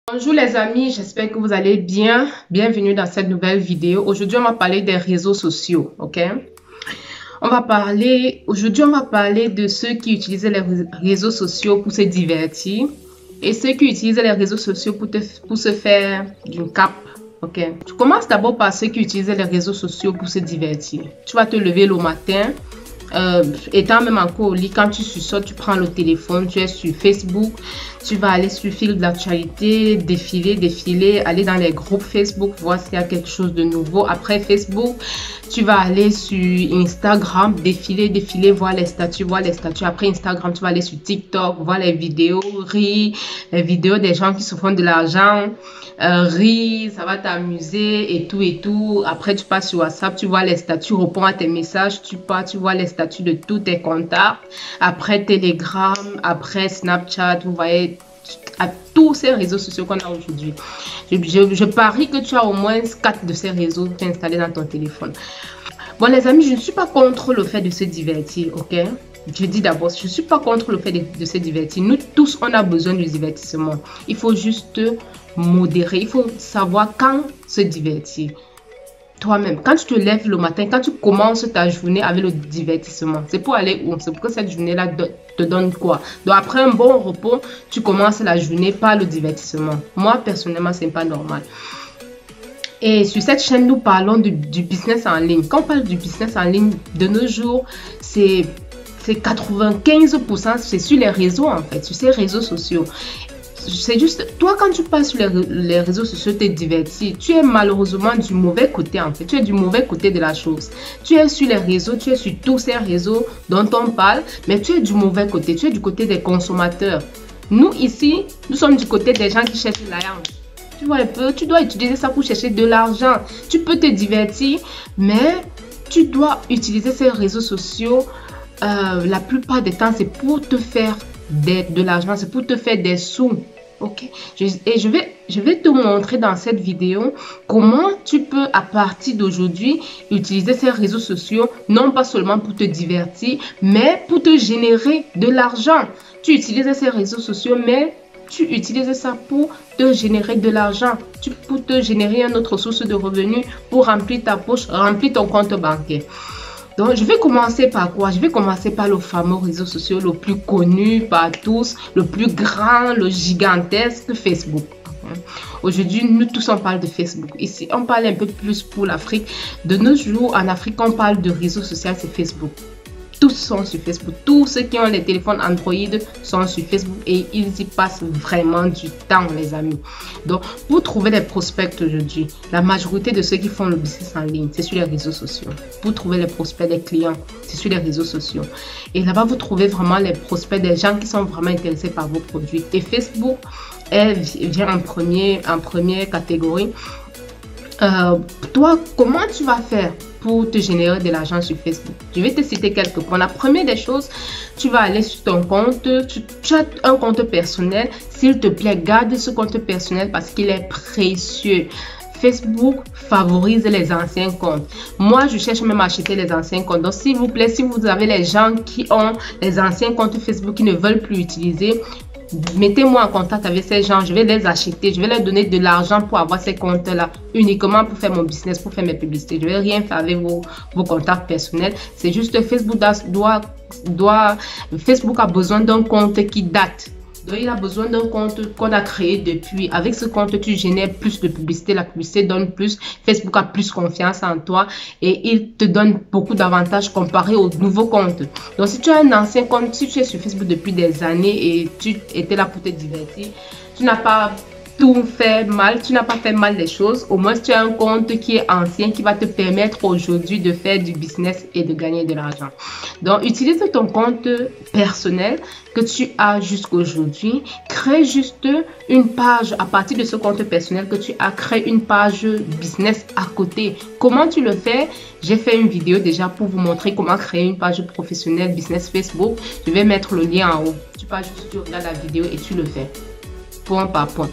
Bonjour les amis, j'espère que vous allez bien. Bienvenue dans cette nouvelle vidéo. Aujourd'hui, on va parler des réseaux sociaux, ok? Aujourd'hui, on va parler de ceux qui utilisent les réseaux sociaux pour se divertir et ceux qui utilisent les réseaux sociaux pour se faire d'une cape, ok? Tu commences d'abord par ceux qui utilisent les réseaux sociaux pour se divertir. Tu vas te lever le matin. Étant même encore au lit, quand tu sautes, tu prends le téléphone, tu es sur Facebook, tu vas aller sur le fil d'actualité, défiler, aller dans les groupes Facebook, voir s'il y a quelque chose de nouveau. Après Facebook, tu vas aller sur Instagram, défiler, voir les statuts. Après Instagram, tu vas aller sur TikTok, voir les vidéos, rire, les vidéos des gens qui se font de l'argent, rire, ça va t'amuser et tout. Après, tu passes sur WhatsApp, tu vois les statuts, réponds à tes messages, tu vois les statuts de tous tes contacts. Après Telegram, après Snapchat, vous voyez, à tous ces réseaux sociaux qu'on a aujourd'hui. Je parie que tu as au moins 4 de ces réseaux installés dans ton téléphone. Bon les amis, je ne suis pas contre le fait de se divertir, ok? Je dis d'abord, je ne suis pas contre le fait de se divertir. Nous tous, on a besoin du divertissement. Il faut juste modérer. Il faut savoir quand se divertir. Toi-même, quand tu te lèves le matin, quand tu commences ta journée avec le divertissement, c'est pour aller où? C'est pour que cette journée-là te donne quoi? Donc après un bon repos, tu commences la journée par le divertissement. Moi, personnellement, c'est pas normal. Et sur cette chaîne, nous parlons du business en ligne. Quand on parle du business en ligne, de nos jours, c'est 95%, c'est sur les réseaux en fait, sur ces réseaux sociaux. C'est juste, toi quand tu passes sur les réseaux sociaux, te divertir, tu es malheureusement du mauvais côté en fait, tu es du mauvais côté de la chose. Tu es sur les réseaux, tu es sur tous ces réseaux dont on parle, mais tu es du mauvais côté, tu es du côté des consommateurs. Nous ici, nous sommes du côté des gens qui cherchent l'argent. Tu vois un peu, tu dois utiliser ça pour chercher de l'argent. Tu peux te divertir, mais tu dois utiliser ces réseaux sociaux. La plupart des temps, c'est pour te faire de l'argent, c'est pour te faire des sous. Ok, et je vais te montrer dans cette vidéo comment tu peux à partir d'aujourd'hui utiliser ces réseaux sociaux, non pas seulement pour te divertir, mais pour te générer de l'argent. Tu utilises ces réseaux sociaux, mais tu utilises ça pour te générer de l'argent, pour te générer une autre source de revenus, pour remplir ta poche, remplir ton compte bancaire. Donc, je vais commencer par quoi? Je vais commencer par le fameux réseau social le plus connu par tous, le plus grand, le gigantesque, Facebook. Aujourd'hui, nous tous, on parle de Facebook. Ici, on parle un peu plus pour l'Afrique. De nos jours, en Afrique, on parle de réseau social, c'est Facebook. Tous sont sur Facebook. Tous ceux qui ont les téléphones Android sont sur Facebook et ils y passent vraiment du temps, les amis. Donc, pour trouver des prospects aujourd'hui, la majorité de ceux qui font le business en ligne, c'est sur les réseaux sociaux. Pour trouver les prospects des clients, c'est sur les réseaux sociaux. Et là-bas, vous trouvez vraiment les prospects des gens qui sont vraiment intéressés par vos produits. Et Facebook, elle vient en première catégorie. Toi, comment tu vas faire pour te générer de l'argent sur Facebook? Je vais te citer quelques points. La première des choses, tu vas aller sur ton compte, tu as un compte personnel. S'il te plaît, garde ce compte personnel parce qu'il est précieux. Facebook favorise les anciens comptes. Moi, je cherche même à acheter les anciens comptes. Donc, s'il vous plaît, si vous avez les gens qui ont les anciens comptes Facebook qui ne veulent plus utiliser, mettez-moi en contact avec ces gens, je vais les acheter, je vais leur donner de l'argent pour avoir ces comptes-là, uniquement pour faire mon business, pour faire mes publicités. Je ne vais rien faire avec vos contacts personnels. C'est juste Facebook Facebook a besoin d'un compte qui date. Donc, il a besoin d'un compte qu'on a créé depuis. Avec ce compte, tu génères plus de publicité. La publicité donne plus. Facebook a plus confiance en toi et il te donne beaucoup d'avantages comparé au nouveau compte. Donc, si tu as un ancien compte, si tu es sur Facebook depuis des années et tu étais là pour te divertir, tu n'as pas tout fait mal, tu n'as pas fait mal les choses. Au moins, tu as un compte qui est ancien, qui va te permettre aujourd'hui de faire du business et de gagner de l'argent. Donc, utilise ton compte personnel que tu as jusqu'aujourd'hui. Crée juste une page à partir de ce compte personnel que tu as. Créé une page business à côté. Comment tu le fais? J'ai fait une vidéo déjà pour vous montrer comment créer une page professionnelle business Facebook. Je vais mettre le lien en haut. Tu regardes la vidéo et tu le fais. Point par point.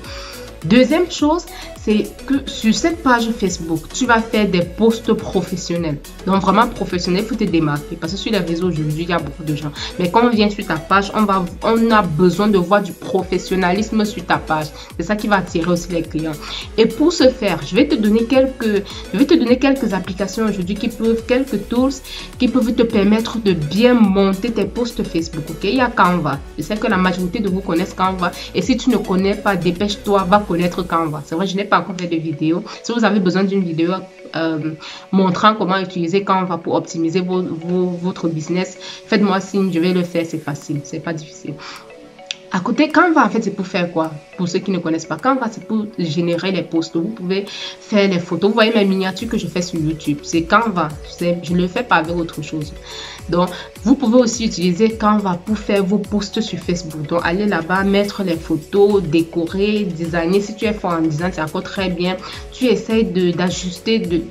Deuxième chose, c'est que sur cette page Facebook, tu vas faire des posts professionnels. Donc vraiment professionnel, il faut te démarquer parce que sur les réseaux aujourd'hui, il y a beaucoup de gens. Mais quand on vient sur ta page, on a besoin de voir du professionnalisme sur ta page. C'est ça qui va attirer aussi les clients. Et pour ce faire, je vais te donner quelques applications aujourd'hui quelques tools qui peuvent te permettre de bien monter tes posts Facebook. Ok, il y a Canva. Je sais que la majorité de vous connaissent Canva. Et si tu ne connais pas, dépêche-toi, va connaître Canva. C'est vrai, je n'ai pas encore fait de vidéo. Si vous avez besoin d'une vidéo montrant comment utiliser Canva pour optimiser votre business, faites-moi signe, je vais le faire. C'est facile, c'est pas difficile. À côté, Canva, en fait, c'est pour faire quoi? Pour ceux qui ne connaissent pas, Canva, c'est pour générer les posts. Vous pouvez faire les photos. Vous voyez mes miniatures que je fais sur YouTube. C'est Canva. Je ne le fais pas avec autre chose. Donc, vous pouvez aussi utiliser Canva pour faire vos posts sur Facebook. Donc, allez là-bas, mettre les photos, décorer, designer. Si tu es fort en design, c'est encore très bien. Tu essaies d'ajuster de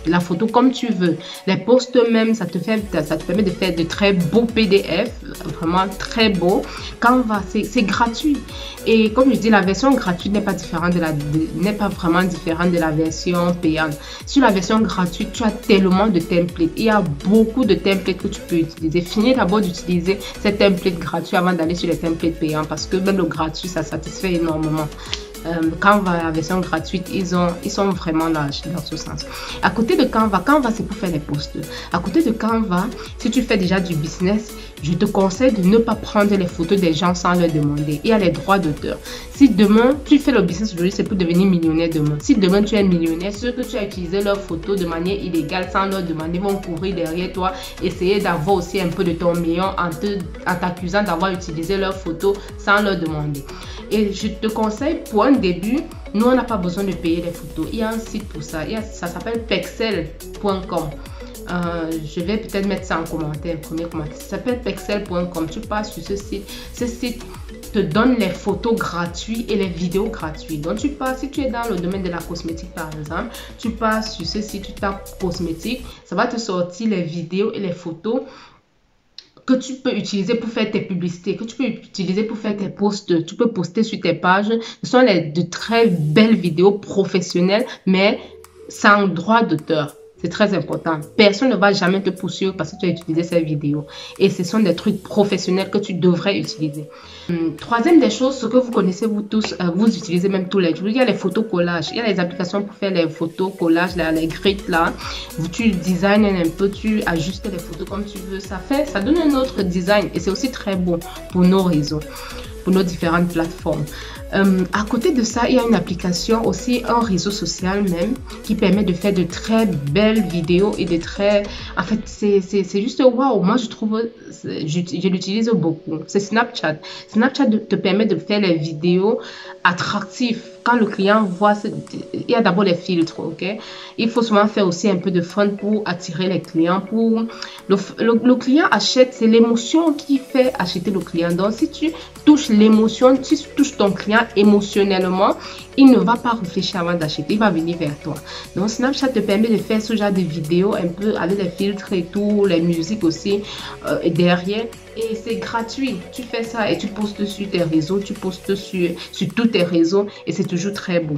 la photo comme tu veux. Les posts même, ça te permet de faire de très beaux PDF. Vraiment très beaux. Canva, c'est gratuit. Et comme je dis, la version gratuite n'est pas vraiment différente de la version payante. Sur la version gratuite, tu as tellement de templates. Il y a beaucoup de templates que tu peux utiliser. Finis d'abord d'utiliser ces templates gratuits avant d'aller sur les templates payants parce que même le gratuit, ça satisfait énormément. Canva, la version gratuite, ils sont vraiment larges dans ce sens. À côté de Canva, c'est pour faire les posts. À côté de Canva, si tu fais déjà du business, je te conseille de ne pas prendre les photos des gens sans leur demander. Il y a les droits d'auteur. Si demain, tu fais le business aujourd'hui, c'est pour devenir millionnaire demain. Si demain, tu es millionnaire, ceux que tu as utilisé leurs photos de manière illégale sans leur demander vont courir derrière toi, essayer d'avoir aussi un peu de ton million en t'accusant d'avoir utilisé leurs photos sans leur demander. Et je te conseille, pour un début, nous, on n'a pas besoin de payer les photos. Il y a un site pour ça. Ça s'appelle pexel.com. Je vais peut-être mettre ça en commentaire, premier commentaire. Ça s'appelle pexel.com. Tu passes sur ce site. Ce site te donne les photos gratuites et les vidéos gratuites. Donc, tu passes, si tu es dans le domaine de la cosmétique, par exemple, tu passes sur ce site, tu tapes cosmétique. Ça va te sortir les vidéos et les photos que tu peux utiliser pour faire tes publicités, que tu peux utiliser pour faire tes posts. Tu peux poster sur tes pages. Ce sont de très belles vidéos professionnelles, mais sans droit d'auteur. C'est très important. Personne ne va jamais te poursuivre parce que tu as utilisé ces vidéos. Et ce sont des trucs professionnels que tu devrais utiliser. Troisième des choses, ce que vous connaissez vous tous, vous utilisez même tous les jours. Il y a les photos collages. Il y a les applications pour faire les photos collages, là, les grids là. Tu designes un peu, tu ajustes les photos comme tu veux. Ça donne un autre design et c'est aussi très beau pour nos réseaux, pour nos différentes plateformes. À côté de ça, il y a une application aussi, un réseau social même, qui permet de faire de très belles vidéos et de très... En fait, c'est juste waouh. Moi, je trouve, je l'utilise beaucoup. C'est Snapchat. Snapchat te permet de faire les vidéos attractives. Quand le client voit, il y a d'abord les filtres, ok? Il faut souvent faire aussi un peu de fun pour attirer les clients. Le client achète, c'est l'émotion qui fait acheter le client. Donc, si tu touches l'émotion, si tu touches ton client émotionnellement, il ne va pas réfléchir avant d'acheter, il va venir vers toi. Donc, Snapchat te permet de faire ce genre de vidéos un peu avec les filtres et tout, les musiques aussi derrière. Et c'est gratuit. Tu fais ça et tu postes sur tes réseaux, tu postes sur tous tes réseaux et c'est toujours très beau.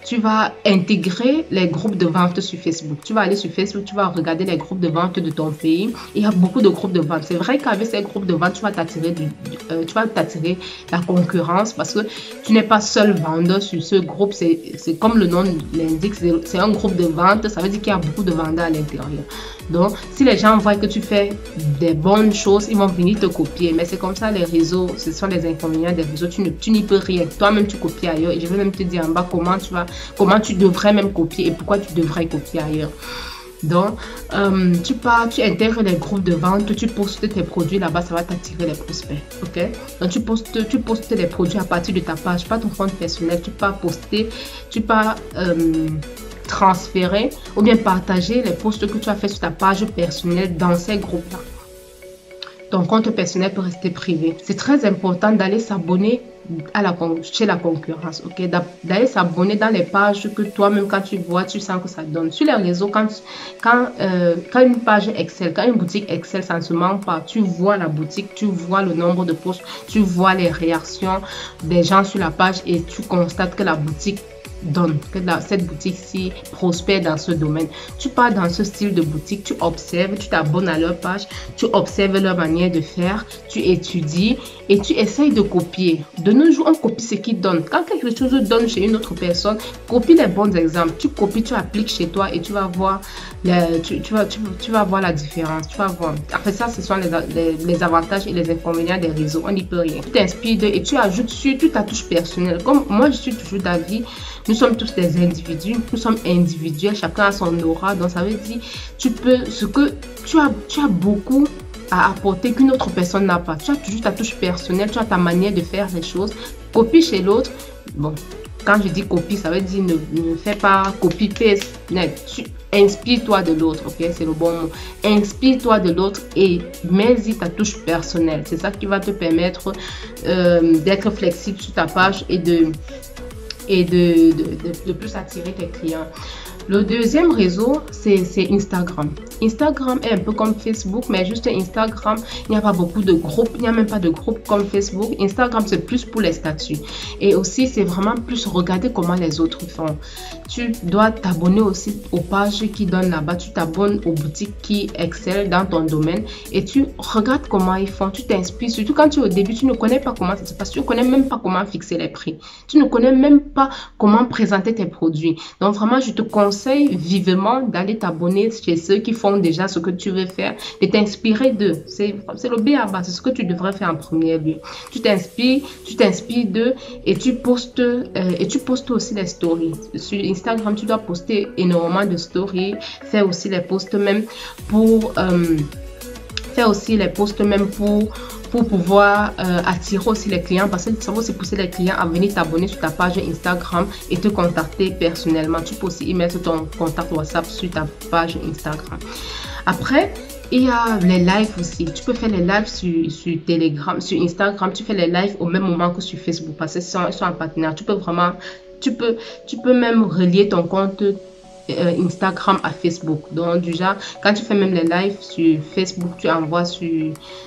Tu vas intégrer les groupes de vente sur Facebook. Tu vas aller sur Facebook, tu vas regarder les groupes de vente de ton pays. Il y a beaucoup de groupes de vente. C'est vrai qu'avec ces groupes de vente, tu vas t'attirer la concurrence parce que tu n'es pas seul vendeur sur ce groupe. C'est comme le nom l'indique, c'est un groupe de vente. Ça veut dire qu'il y a beaucoup de vendeurs à l'intérieur. Donc, si les gens voient que tu fais des bonnes choses, ils vont venir te copier. Mais c'est comme ça, les réseaux, ce sont les inconvénients des réseaux. Tu n'y peux rien. Toi-même, tu copies ailleurs. Et je vais même te dire en bas comment tu devrais même copier et pourquoi tu devrais copier ailleurs. Donc, tu intègres les groupes de vente, tu postes tes produits là-bas, ça va t'attirer les prospects, ok? Donc, tu postes les produits à partir de ta page, pas ton compte personnel, tu peux transférer ou bien partager les posts que tu as fait sur ta page personnelle dans ces groupes-là. Ton compte personnel peut rester privé. C'est très important d'aller s'abonner chez la concurrence, ok? D'aller s'abonner dans les pages que toi-même, quand tu vois, tu sens que ça donne. Sur les réseaux, quand une page Excel, quand une boutique Excel, ça ne se manque pas. Tu vois la boutique, tu vois le nombre de posts, tu vois les réactions des gens sur la page et tu constates que la boutique donne, que cette boutique-ci prospère dans ce domaine. Tu pars dans ce style de boutique, tu observes, tu t'abonnes à leur page, tu observes leur manière de faire, tu étudies et tu essayes de copier. De nos jours, on copie ce qu'ils donnent. Quand quelque chose donne chez une autre personne, copie les bons exemples. Tu copies, tu appliques chez toi et tu vas voir, tu vas voir la différence. Tu vas voir. Après ça, ce sont les avantages et les inconvénients des réseaux. On n'y peut rien. Tu t'inspires et tu ajoutes sur ta touche personnelle. Comme moi, je suis toujours d'avis, nous sommes tous des individus, nous sommes individuels, chacun a son aura. Donc ça veut dire, tu as beaucoup à apporter qu'une autre personne n'a pas. Tu as toujours ta touche personnelle, tu as ta manière de faire les choses. Copie chez l'autre. Bon, quand je dis copie, ça veut dire ne fais pas copy-paste. Tu inspire-toi de l'autre, ok? C'est le bon mot. Inspire-toi de l'autre et mets-y ta touche personnelle. C'est ça qui va te permettre d'être flexible sur ta page et de plus attirer tes clients. Le deuxième réseau, c'est Instagram. Instagram est un peu comme Facebook, mais juste Instagram, il n'y a pas beaucoup de groupes, il n'y a même pas de groupes comme Facebook. Instagram, c'est plus pour les statuts. Et aussi, c'est vraiment plus regarder comment les autres font. Tu dois t'abonner aussi aux pages qui donnent là-bas. Tu t'abonnes aux boutiques qui excellent dans ton domaine et tu regardes comment ils font. Tu t'inspires. Surtout quand tu es au début, tu ne connais pas comment ça se passe. Tu ne connais même pas comment fixer les prix. Tu ne connais même pas comment présenter tes produits. Donc vraiment, je te conseille vivement d'aller t'abonner chez ceux qui font déjà ce que tu veux faire et t'inspirer d'eux. C'est le B à bas, c'est ce que tu devrais faire en premier lieu. Tu t'inspires d'eux et tu postes aussi les stories. Sur Instagram, tu dois poster énormément de stories, faire aussi les posts même pour pouvoir attirer aussi les clients, parce que ça va aussi pousser les clients à venir t'abonner sur ta page Instagram et te contacter personnellement. Tu peux aussi y mettre ton contact WhatsApp sur ta page Instagram. Après, il y a les lives aussi. Tu peux faire les lives sur Telegram, sur Instagram. Tu fais les lives au même moment que sur Facebook parce qu'ils sont en partenaire. Tu peux même relier ton compte Instagram à Facebook. Donc déjà, quand tu fais même les lives sur Facebook, tu envoies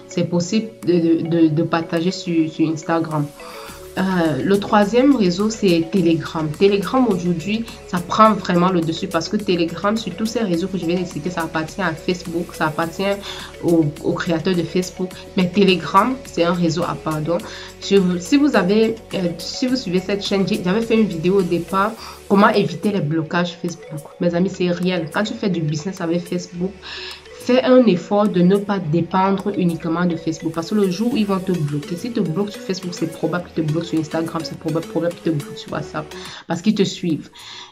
c'est possible de partager sur Instagram. Le troisième réseau, c'est Telegram. Telegram, aujourd'hui, ça prend vraiment le dessus parce que Telegram, sur tous ces réseaux que je viens de citer, ça appartient à Facebook, ça appartient aux créateurs de Facebook. Mais Telegram, c'est un réseau à part. Donc, si vous suivez cette chaîne, j'avais fait une vidéo au départ, comment éviter les blocages Facebook. Mes amis, c'est réel. Quand tu fais du business avec Facebook, fais un effort de ne pas dépendre uniquement de Facebook. Parce que le jour où ils vont te bloquer, s'ils te bloquent sur Facebook, c'est probable qu'ils te bloquent sur Instagram, c'est probable qu'ils te bloquent sur WhatsApp. Parce qu'ils te suivent.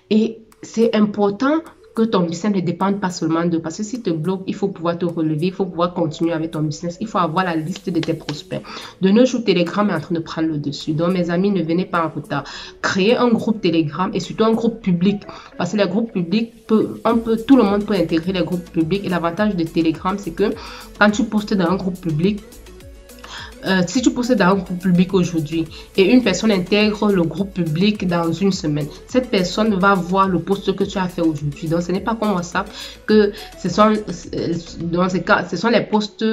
Et c'est important que ton business ne dépende pas seulement d'eux. Parce que si te bloque, il faut pouvoir te relever, il faut pouvoir continuer avec ton business. Il faut avoir la liste de tes prospects. De nos jours, Telegram est en train de prendre le dessus. Donc, mes amis, ne venez pas en retard. Créez un groupe Telegram et surtout un groupe public. Parce que les groupes publics, tout le monde peut intégrer les groupes publics. Et l'avantage de Telegram, c'est que quand tu postes dans un groupe public, si tu postes dans un groupe public aujourd'hui et une personne intègre le groupe public dans une semaine, cette personne va voir le post que tu as fait aujourd'hui. Donc, ce n'est pas comme WhatsApp que dans ce cas, ce sont les posts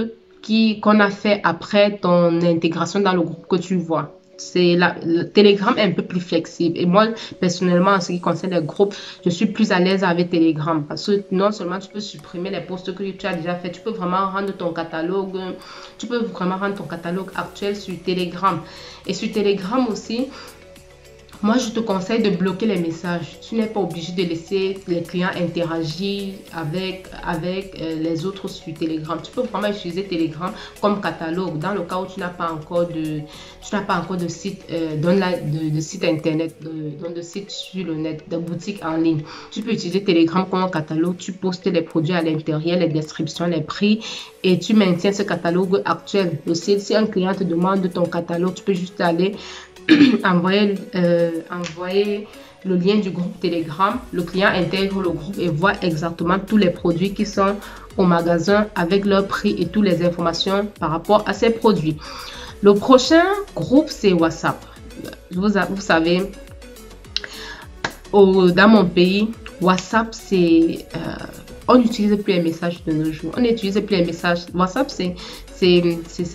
qu'on a fait après ton intégration dans le groupe que tu vois. Le Telegram est un peu plus flexible. Et moi, personnellement, en ce qui concerne les groupes, je suis plus à l'aise avec Telegram. Parce que non seulement tu peux supprimer les posts que tu as déjà fait, tu peux vraiment rendre ton catalogue actuel sur Telegram. Et sur Telegram aussi, moi, je te conseille de bloquer les messages. Tu n'es pas obligé de laisser les clients interagir avec les autres sur Telegram. Tu peux vraiment utiliser Telegram comme catalogue dans le cas où tu n'as pas encore de site, de site internet, de site sur le net, de boutique en ligne. Tu peux utiliser Telegram comme un catalogue. Tu postes les produits à l'intérieur, les descriptions, les prix et tu maintiens ce catalogue actuel. Aussi, si un client te demande ton catalogue, tu peux juste aller envoyer le lien du groupe Telegram. Le client intègre le groupe et voit exactement tous les produits qui sont au magasin avec leur prix et toutes les informations par rapport à ces produits. Le prochain groupe, c'est WhatsApp. Vous savez, dans mon pays, WhatsApp, c'est... on n'utilise plus les messages de nos jours. On n'utilise plus les messages. WhatsApp, c'est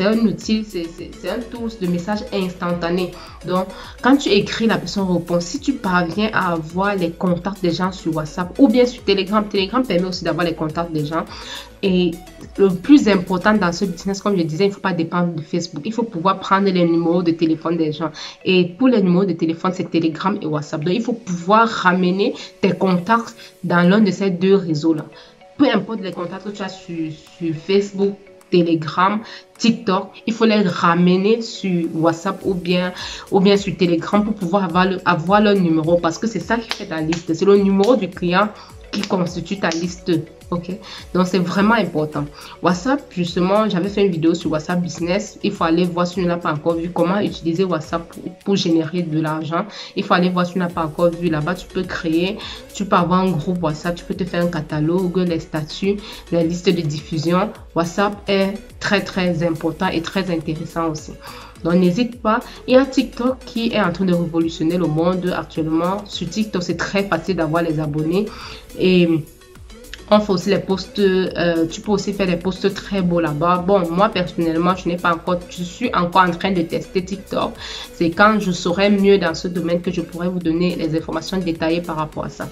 un outil, c'est un tool de message instantané. Donc, quand tu écris, la personne répond. Si tu parviens à avoir les contacts des gens sur WhatsApp ou bien sur Telegram, Telegram permet aussi d'avoir les contacts des gens. Et le plus important dans ce business, comme je disais, il ne faut pas dépendre de Facebook. Il faut pouvoir prendre les numéros de téléphone des gens. Et pour les numéros de téléphone, c'est Telegram et WhatsApp. Donc, il faut pouvoir ramener tes contacts dans l'un de ces deux réseaux-là. Peu importe les contacts que tu as sur Facebook, Telegram, TikTok, il faut les ramener sur WhatsApp ou bien sur Telegram pour pouvoir avoir leur numéro, parce que c'est ça qui fait ta liste. C'est le numéro du client qui constitue ta liste. Ok, donc c'est vraiment important. WhatsApp, justement, j'avais fait une vidéo sur WhatsApp Business. Il faut aller voir si tu n'as pas encore vu comment utiliser WhatsApp pour générer de l'argent. Il faut aller voir si tu n'as pas encore vu. Là-bas, tu peux créer, tu peux avoir un groupe WhatsApp, tu peux te faire un catalogue, les statuts, les listes de diffusion. WhatsApp est très très important et très intéressant aussi. Donc n'hésite pas. Il y a TikTok qui est en train de révolutionner le monde actuellement. Sur TikTok, c'est très facile d'avoir les abonnés. Et on fait aussi les posts, tu peux aussi faire des posts très beaux là-bas. Bon, moi personnellement, je suis encore en train de tester TikTok. C'est quand je saurai mieux dans ce domaine que je pourrai vous donner les informations détaillées par rapport à ça.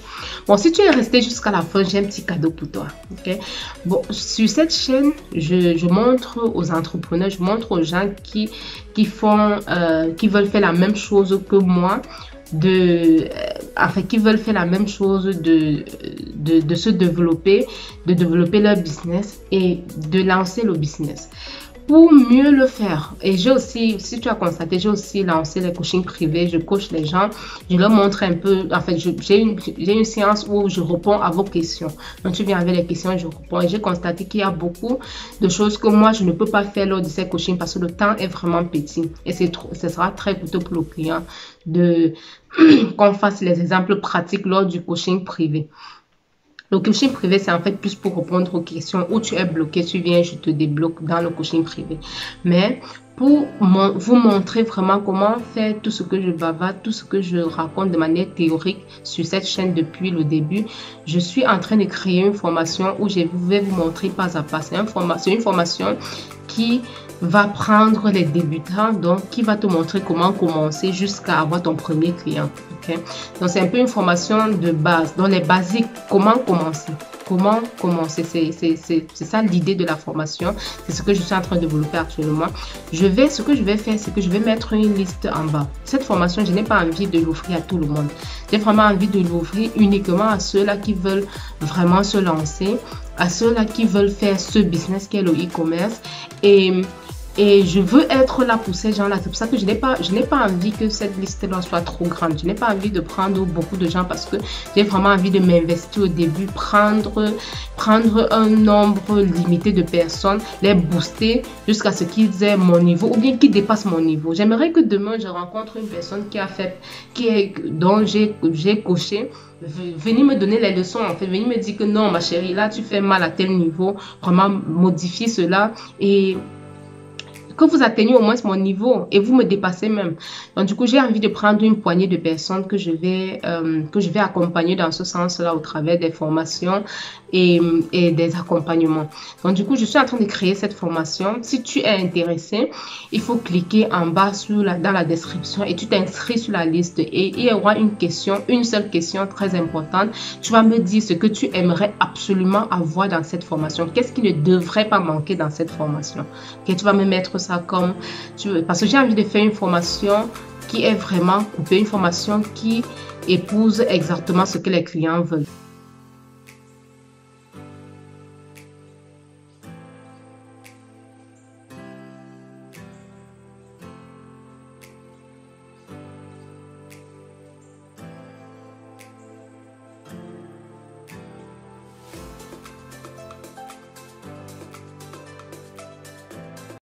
Bon, si tu es resté jusqu'à la fin, j'ai un petit cadeau pour toi. Ok. Bon, sur cette chaîne, je montre aux entrepreneurs, je montre aux gens qui veulent faire la même chose que moi. Qui veulent faire la même chose, de se développer, de développer leur business et de lancer le business. Pour mieux le faire, et j'ai aussi, si tu as constaté, j'ai aussi lancé les coachings privés. Je coach les gens, je leur montre un peu, en fait, j'ai une séance où je réponds à vos questions. Donc, tu viens avec les questions, je réponds. Et j'ai constaté qu'il y a beaucoup de choses que moi, je ne peux pas faire lors de ces coachings parce que le temps est vraiment petit. Et ce sera très coûteux pour le client qu'on fasse les exemples pratiques lors du coaching privé. Le coaching privé, c'est en fait plus pour répondre aux questions où tu es bloqué, tu viens, je te débloque dans le coaching privé. Mais pour vous montrer vraiment comment faire tout ce que je bavarde, tout ce que je raconte de manière théorique sur cette chaîne depuis le début, je suis en train de créer une formation où je vais vous montrer pas à pas. C'est une formation qui va prendre les débutants, donc qui va te montrer comment commencer jusqu'à avoir ton premier client. Okay? Donc c'est un peu une formation de base, dans les basiques, comment commencer. Comment commencer, c'est ça l'idée de la formation, c'est ce que je suis en train de développer actuellement. Ce que je vais faire, c'est que je vais mettre une liste en bas. Cette formation, je n'ai pas envie de l'offrir à tout le monde. J'ai vraiment envie de l'offrir uniquement à ceux-là qui veulent vraiment se lancer, à ceux-là qui veulent faire ce business qui est le e-commerce. Et je veux être là pour ces gens-là. C'est pour ça que je n'ai pas envie que cette liste-là soit trop grande. Je n'ai pas envie de prendre beaucoup de gens parce que j'ai vraiment envie de m'investir au début, prendre un nombre limité de personnes, les booster jusqu'à ce qu'ils aient mon niveau ou bien qu'ils dépassent mon niveau. J'aimerais que demain, je rencontre une personne dont j'ai coaché. Venez me donner les leçons, en fait. Venez me dire que non, ma chérie, là, tu fais mal à tel niveau. Vraiment, modifier cela et que vous atteignez au moins mon niveau et vous me dépassez même. Donc, du coup, j'ai envie de prendre une poignée de personnes que je vais accompagner dans ce sens-là au travers des formations et des accompagnements. Donc, du coup, je suis en train de créer cette formation. Si tu es intéressé, il faut cliquer en bas dans la description et tu t'inscris sur la liste et il y aura une seule question très importante. Tu vas me dire ce que tu aimerais absolument avoir dans cette formation. Qu'est-ce qui ne devrait pas manquer dans cette formation? Okay, tu vas me mettre ça comme tu veux. Parce que j'ai envie de faire une formation qui est vraiment coupée, une formation qui épouse exactement ce que les clients veulent.